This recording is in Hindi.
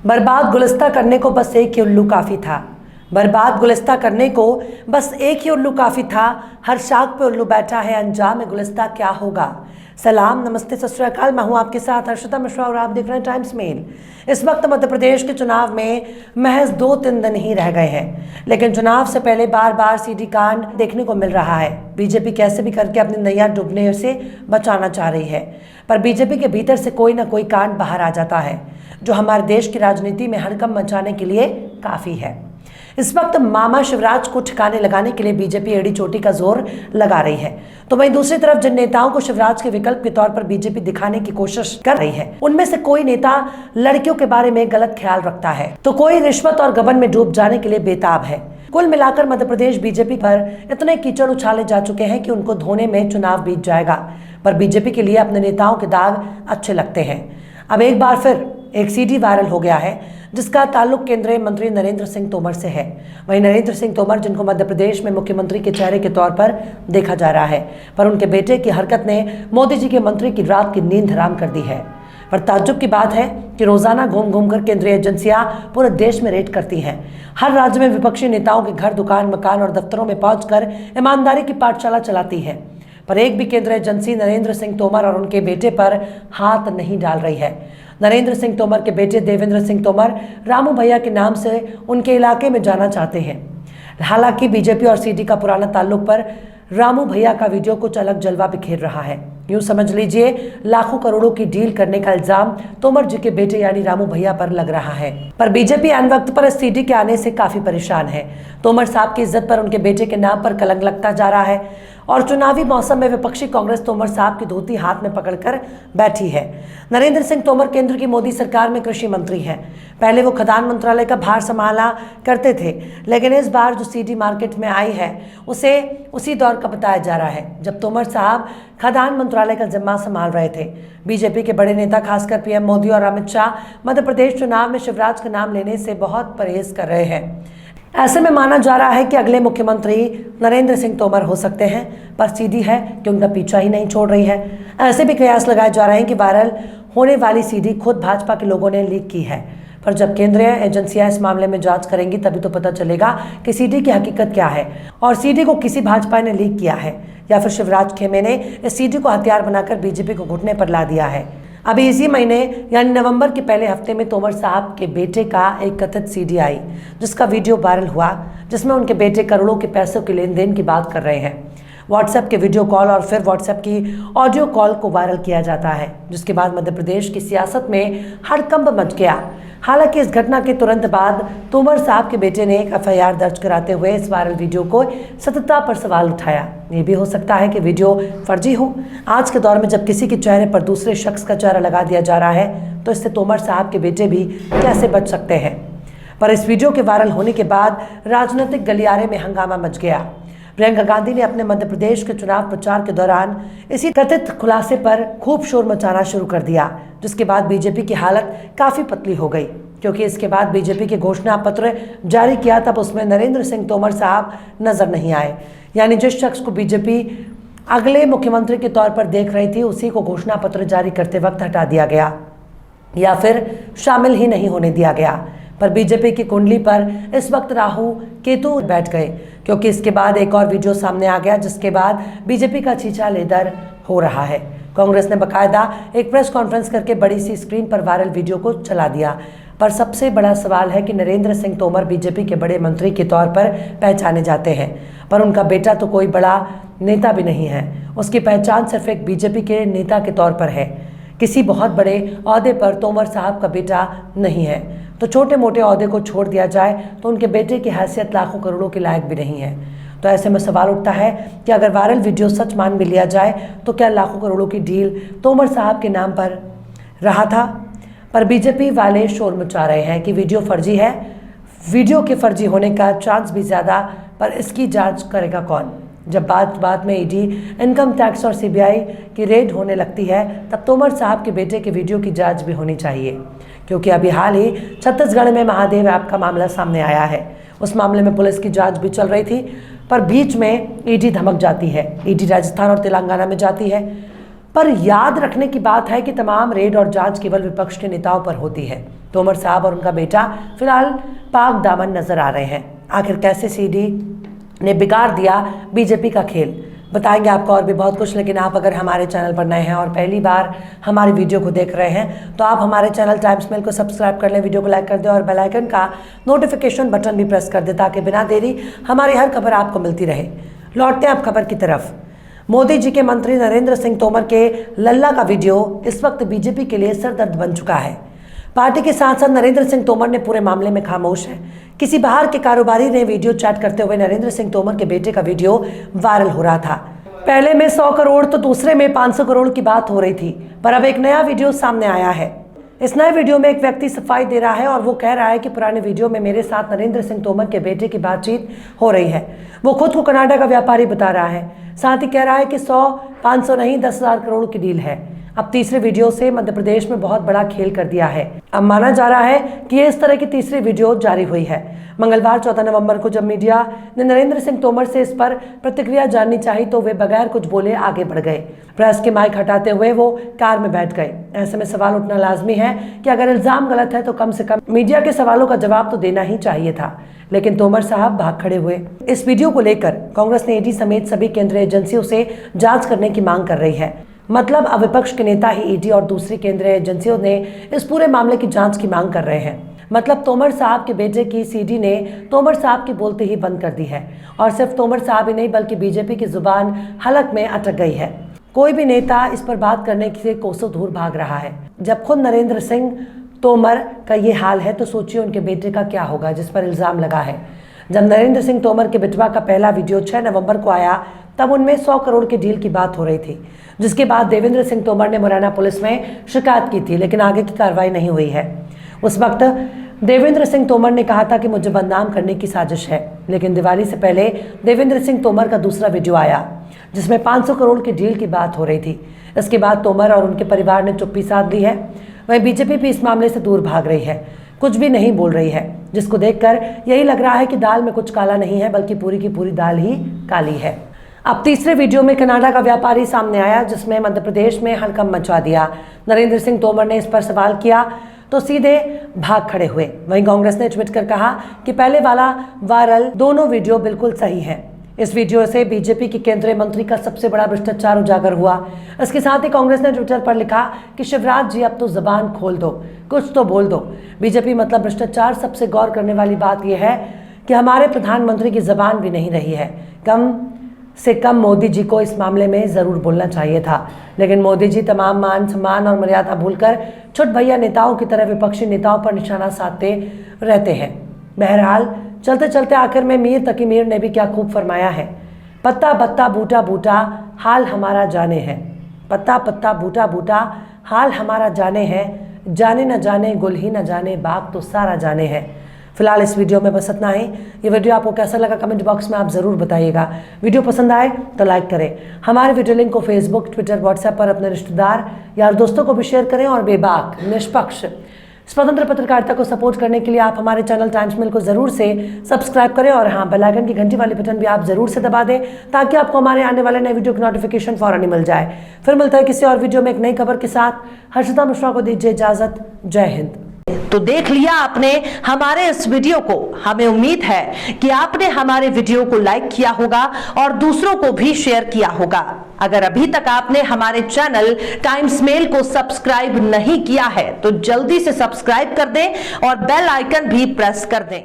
बर्बाद गुलिस्ता करने को बस एक ही उल्लू काफ़ी था। बर्बाद गुलिस्ता करने को बस एक ही उल्लू काफ़ी था। हर शाख पे उल्लू बैठा है, अंजाम में गुलिस्ता क्या होगा। सलाम, नमस्ते, सत श्री अकाल। मैं हूं आपके साथ हर्षिता मिश्रा और आप देख रहे हैं टाइम्स मेल। इस वक्त मध्य प्रदेश के चुनाव में महज 2-3 दिन ही रह गए हैं, लेकिन चुनाव से पहले बार बार सीडी कांड देखने को मिल रहा है। बीजेपी कैसे भी करके अपनी नैया डूबने से बचाना चाह रही है, पर बीजेपी के भीतर से कोई ना कोई कांड बाहर आ जाता है जो हमारे देश की राजनीति में हड़कंप मचाने के लिए काफ़ी है। इस वक्त मामा शिवराज को ठिकाने लगाने के लिए बीजेपी एड़ी चोटी का जोर लगा रही है, तो वहीं दूसरी तरफ जिन नेताओं को शिवराज के विकल्प के तौर पर बीजेपी दिखाने की कोशिश कर रही है, उनमें से कोई नेता लड़कियों के बारे में गलत ख्याल रखता है, तो कोई रिश्वत और गबन में डूब जाने के लिए बेताब है। कुल मिलाकर मध्य प्रदेश बीजेपी पर इतने कीचड़ उछाले जा चुके हैं कि उनको धोने में चुनाव बीत जाएगा, पर बीजेपी के लिए अपने नेताओं के दाग अच्छे लगते हैं। अब एक बार फिर एक सीडी वायरल हो गया है जिसका ताल्लुक केंद्रीय मंत्री नरेंद्र सिंह तोमर से है। वहीं नरेंद्र सिंह तोमर, जिनको मध्य प्रदेश में मुख्यमंत्री के चेहरे के तौर पर देखा जा रहा है, पर उनके बेटे की हरकत ने मोदी जी के मंत्री की रात की नींद हराम कर दी है। पर ताज्जुब की बात है कि रोजाना घूम घूम कर केंद्रीय एजेंसियां पूरे देश में रेड करती हैं। हर राज्य में विपक्षी नेताओं के घर, दुकान, मकान और दफ्तरों में पहुंचकर ईमानदारी की पाठशाला चलाती है, पर एक भी केंद्रीय एजेंसी नरेंद्र सिंह तोमर और उनके बेटे पर हाथ नहीं डाल रही है। नरेंद्र सिंह तोमर के बेटे देवेंद्र सिंह तोमर रामू भैया के नाम से उनके इलाके में जाना चाहते हैं। हालांकि बीजेपी और सीडी का पुराना ताल्लुक पर रामू भैया का वीडियो कुछ अलग जलवा बिखेर रहा है। यूं समझ लीजिए लाखों करोड़ों की डील करने का इल्जाम तोमर जी के बेटे यानी रामू भैया पर लग रहा है। पर बीजेपी अन वक्त पर इस सीडी के आने से काफी परेशान है। तोमर साहब की इज्जत पर उनके बेटे के नाम पर कलंक लगता जा रहा है और चुनावी मौसम में विपक्षी कांग्रेस तोमर साहब की धोती हाथ में पकड़कर बैठी है। नरेंद्र सिंह तोमर केंद्र की मोदी सरकार में कृषि मंत्री हैं। पहले वो खदान मंत्रालय का भार संभाला करते थे, लेकिन इस बार जो सीडी मार्केट में आई है उसे उसी दौर का बताया जा रहा है जब तोमर साहब खदान मंत्रालय का जिम्मा संभाल रहे थे। बीजेपी के बड़े नेता खासकर पीएम मोदी और अमित शाह मध्य प्रदेश चुनाव में शिवराज का नाम लेने से बहुत परहेज कर रहे हैं। ऐसे में माना जा रहा है कि अगले मुख्यमंत्री नरेंद्र सिंह तोमर हो सकते हैं, पर सीडी है कि उनका पीछा ही नहीं छोड़ रही है। ऐसे भी कयास लगाए जा रहे हैं कि वायरल होने वाली सीडी खुद भाजपा के लोगों ने लीक की है, पर जब केंद्रीय एजेंसियां इस मामले में जांच करेंगी तभी तो पता चलेगा कि सीडी की हकीकत क्या है और सीडी को किसी भाजपा ने लीक किया है या फिर शिवराज खेमे ने इस सीडी को हथियार बनाकर बीजेपी को घुटने पर ला दिया है। अभी इसी महीने यानी नवंबर के पहले हफ्ते में तोमर साहब के बेटे का एक कथित सीडी आई जिसका वीडियो वायरल हुआ, जिसमें उनके बेटे करोड़ों के पैसों के लेन देन की बात कर रहे हैं। व्हाट्सएप के वीडियो कॉल और फिर व्हाट्सएप की ऑडियो कॉल को वायरल किया जाता है, जिसके बाद मध्य प्रदेश की सियासत में हड़कंप मच गया। हालांकि इस घटना के तुरंत बाद तोमर साहब के बेटे ने एक एफआईआर दर्ज कराते हुए इस वायरल वीडियो को सत्यता पर सवाल उठाया। ये भी हो सकता है कि वीडियो फर्जी हो। आज के दौर में जब किसी के चेहरे पर दूसरे शख्स का चेहरा लगा दिया जा रहा है, तो इससे तोमर साहब के बेटे भी कैसे बच सकते हैं। पर इस वीडियो के वायरल होने के बाद राजनीतिक गलियारे में हंगामा मच गया। प्रियंका गांधी ने अपने मध्य प्रदेश के चुनाव प्रचार के दौरान इसी कथित खुलासे पर खूब शोर मचाना शुरू कर दिया, जिसके बाद बीजेपी की हालत काफ़ी पतली हो गई, क्योंकि इसके बाद बीजेपी के घोषणा पत्र जारी किया तब उसमें नरेंद्र सिंह तोमर साहब नजर नहीं आए। यानी जिस शख्स को बीजेपी अगले मुख्यमंत्री के तौर पर देख रही थी उसी को घोषणा पत्र जारी करते वक्त हटा दिया गया या फिर शामिल ही नहीं होने दिया गया। पर बीजेपी की कुंडली पर इस वक्त राहु केतु बैठ गए, क्योंकि इसके बाद एक और वीडियो सामने आ गया जिसके बाद बीजेपी का छीछा लेदर हो रहा है। कांग्रेस ने बकायदा एक प्रेस कॉन्फ्रेंस करके बड़ी सी स्क्रीन पर वायरल वीडियो को चला दिया। पर सबसे बड़ा सवाल है कि नरेंद्र सिंह तोमर बीजेपी के बड़े मंत्री के तौर पर पहचाने जाते हैं, पर उनका बेटा तो कोई बड़ा नेता भी नहीं है। उसकी पहचान सिर्फ एक बीजेपी के नेता के तौर पर है। किसी बहुत बड़े ओहदे पर तोमर साहब का बेटा नहीं है, तो छोटे मोटे ओहदे को छोड़ दिया जाए तो उनके बेटे की हैसियत लाखों करोड़ों के लायक भी नहीं है। तो ऐसे में सवाल उठता है कि अगर वायरल वीडियो सच मान भी लिया जाए तो क्या लाखों करोड़ों की डील तोमर साहब के नाम पर रहा था। पर बीजेपी वाले शोर मचा रहे हैं कि वीडियो फर्जी है। वीडियो के फर्जी होने का चांस भी ज़्यादा, पर इसकी जांच करेगा कौन। जब बात में ईडी, इनकम टैक्स और सीबीआई की रेड होने लगती है तब तोमर साहब के बेटे के वीडियो की जांच भी होनी चाहिए, क्योंकि अभी हाल ही छत्तीसगढ़ में महादेव ऐप का मामला सामने आया है। उस मामले में पुलिस की जांच भी चल रही थी, पर बीच में ईडी धमक जाती है। ईडी राजस्थान और तेलंगाना में जाती है, पर याद रखने की बात है कि तमाम रेड और जांच केवल विपक्ष के नेताओं पर होती है, तोमर साहब और उनका बेटा फिलहाल पाक दामन नजर आ रहे हैं। आखिर कैसे सीडी ने बिगाड़ दिया बीजेपी का खेल, बताएंगे आपको और भी बहुत कुछ। लेकिन आप अगर हमारे चैनल पर नए हैं और पहली बार हमारी वीडियो को देख रहे हैं तो आप हमारे चैनल टाइम्स मेल को सब्सक्राइब कर लें, वीडियो को लाइक कर दें और बेल आइकन का नोटिफिकेशन बटन भी प्रेस कर दें ताकि बिना देरी हमारी हर खबर आपको मिलती रहे। लौटते हैं आप खबर की तरफ। मोदी जी के मंत्री नरेंद्र सिंह तोमर के लल्ला का वीडियो इस वक्त बीजेपी के लिए सरदर्द बन चुका है। पार्टी के सांसद नरेंद्र सिंह तोमर ने पूरे मामले में खामोश है। किसी बाहर के कारोबारी ने वीडियो चैट करते हुए नरेंद्र सिंह तोमर के बेटे का वीडियो वायरल हो रहा था। पहले में 100 करोड़ तो दूसरे में 500 करोड़ की बात हो रही थी, पर अब एक नया वीडियो सामने आया है। इस नए वीडियो में एक व्यक्ति सफाई दे रहा है और वो कह रहा है कि पुराने वीडियो में मेरे साथ नरेंद्र सिंह तोमर के बेटे की बातचीत हो रही है। वो खुद को कनाडा का व्यापारी बता रहा है, साथ ही कह रहा है कि 100, 500 नहीं 10,000 करोड़ की डील है। अब तीसरे वीडियो से मध्य प्रदेश में बहुत बड़ा खेल कर दिया है। अब माना जा रहा है कि ये इस तरह की तीसरी वीडियो जारी हुई है। मंगलवार 14 नवंबर को जब मीडिया ने नरेंद्र सिंह तोमर से इस पर प्रतिक्रिया जाननी चाही तो वे बगैर कुछ बोले आगे बढ़ गए। प्रेस के माइक हटाते हुए वो कार में बैठ गए। ऐसे में सवाल उठना लाजमी है कि अगर इल्जाम गलत है तो कम से कम मीडिया के सवालों का जवाब तो देना ही चाहिए था, लेकिन तोमर साहब भाग खड़े हुए। इस वीडियो को लेकर कांग्रेस ने ईडी समेत सभी केंद्रीय एजेंसियों से जांच करने की मांग कर रही है। मतलब अब विपक्ष के नेता ही ईडी और दूसरी केंद्रीय एजेंसियों ने इस पूरे मामले की जांच की मांग कर रहे हैं। मतलब तोमर साहब के बेटे की सीडी ने तोमर साहब के बोलते ही बंद कर दी है और सिर्फ तोमर साहब ही नहीं बल्कि बीजेपी की जुबान हलक में अटक गई है। कोई भी नेता इस पर बात करने से कोसों दूर भाग रहा है। जब खुद नरेंद्र सिंह तोमर का ये हाल है तो सोचिए उनके बेटे का क्या होगा जिस पर इल्जाम लगा है। जब नरेंद्र सिंह तोमर के बेटवा का पहला वीडियो 6 नवंबर को आया तब उनमें 100 करोड़ की डील की बात हो रही थी, जिसके बाद देवेंद्र सिंह तोमर ने मुरैना पुलिस में शिकायत की थी, लेकिन आगे की कार्रवाई नहीं हुई है। उस वक्त देवेंद्र सिंह तोमर ने कहा था कि मुझे बदनाम करने की साजिश है, लेकिन दिवाली से पहले देवेंद्र सिंह तोमर का दूसरा वीडियो आया जिसमें 500 करोड़ की डील की बात हो रही थी। इसके बाद तोमर और उनके परिवार ने चुप्पी साध ली है। वहीं बीजेपी भी इस मामले से दूर भाग रही है, कुछ भी नहीं बोल रही है, जिसको देखकर यही लग रहा है कि दाल में कुछ काला नहीं है बल्कि पूरी की पूरी दाल ही काली है। अब तीसरे वीडियो में कनाडा का व्यापारी सामने आया जिसमें मध्य प्रदेश में हड़कंप मचा दिया। नरेंद्र सिंह तोमर ने इस पर सवाल किया तो सीधे भाग खड़े हुए। वहीं कांग्रेस ने ट्वीट कर कहा कि पहले वाला वायरल दोनों वीडियो बिल्कुल सही है। इस वीडियो से बीजेपी के केंद्रीय मंत्री का सबसे बड़ा भ्रष्टाचार उजागर हुआ। इसके साथ ही कांग्रेस ने ट्विटर पर लिखा कि शिवराज जी अब तो जबान खोल दो, कुछ तो बोल दो। बीजेपी मतलब भ्रष्टाचार। सबसे गौर करने वाली बात यह है कि हमारे प्रधानमंत्री की जबान भी नहीं रही है। कम से कम मोदी जी को इस मामले में जरूर बोलना चाहिए था, लेकिन मोदी जी तमाम मान सम्मान और मर्यादा भूलकर छुट भैया नेताओं की तरह विपक्षी नेताओं पर निशाना साधते रहते हैं। बहरहाल चलते चलते आखिर में मीर तकी मीर ने भी क्या खूब फरमाया है, पत्ता पत्ता बूटा बूटा हाल हमारा जाने है। पत्ता पत्ता बूटा बूटा हाल हमारा जाने है, जाने न जाने गुल ही न जाने बाग तो सारा जाने है। फिलहाल इस वीडियो में बस इतना ही। ये वीडियो आपको कैसा लगा कमेंट बॉक्स में आप ज़रूर बताइएगा। वीडियो पसंद आए तो लाइक करें। हमारे वीडियो लिंक को फेसबुक, ट्विटर, व्हाट्सएप पर अपने रिश्तेदार यार दोस्तों को भी शेयर करें और बेबाक, निष्पक्ष, स्वतंत्र पत्रकारिता को सपोर्ट करने के लिए आप हमारे चैनल टाइम्स मेल को जरूर से सब्सक्राइब करें और हाँ, बेल आइकन की घंटी वाली बटन भी आप जरूर से दबा दें ताकि आपको हमारे आने वाले नए वीडियो की नोटिफिकेशन फौरन ही मिल जाए। फिर मिलता है किसी और वीडियो में एक नई खबर के साथ। हर्षिता मिश्रा को दीजिए इजाजत। जय हिंद। तो देख लिया आपने हमारे इस वीडियो को। हमें उम्मीद है कि आपने हमारे वीडियो को लाइक किया होगा और दूसरों को भी शेयर किया होगा। अगर अभी तक आपने हमारे चैनल टाइम्स मेल को सब्सक्राइब नहीं किया है तो जल्दी से सब्सक्राइब कर दें और बेल आइकन भी प्रेस कर दें।